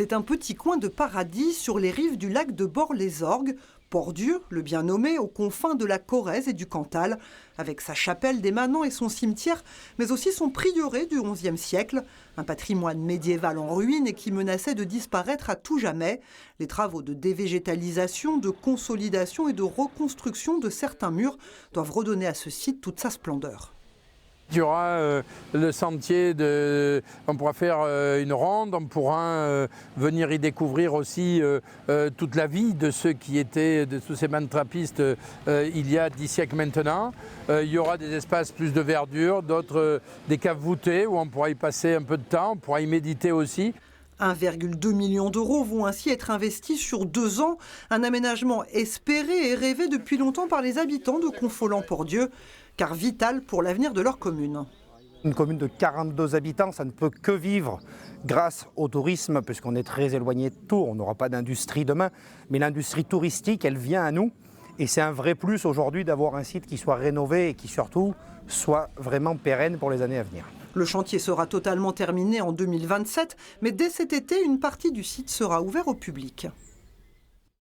C'est un petit coin de paradis sur les rives du lac de Bord-les-Orgues, Port-Dieu, le bien nommé, aux confins de la Corrèze et du Cantal, avec sa chapelle des Manants et son cimetière, mais aussi son prieuré du XIe siècle, un patrimoine médiéval en ruine et qui menaçait de disparaître à tout jamais. Les travaux de dévégétalisation, de consolidation et de reconstruction de certains murs doivent redonner à ce site toute sa splendeur. Il y aura le sentier, on pourra faire une ronde, on pourra venir y découvrir aussi toute la vie de ceux qui étaient, de tous ces mantrapistes il y a 10 siècles maintenant. Il y aura des espaces plus de verdure, d'autres des caves voûtées où on pourra y passer un peu de temps, on pourra y méditer aussi. 1,2 million d'euros vont ainsi être investis sur 2 ans, un aménagement espéré et rêvé depuis longtemps par les habitants de Confolens-Port-Dieu, car vital pour l'avenir de leur commune. Une commune de 42 habitants, ça ne peut que vivre grâce au tourisme, puisqu'on est très éloigné de Tours, on n'aura pas d'industrie demain, mais l'industrie touristique, elle vient à nous, et c'est un vrai plus aujourd'hui d'avoir un site qui soit rénové et qui surtout soit vraiment pérenne pour les années à venir. Le chantier sera totalement terminé en 2027, mais dès cet été, une partie du site sera ouverte au public.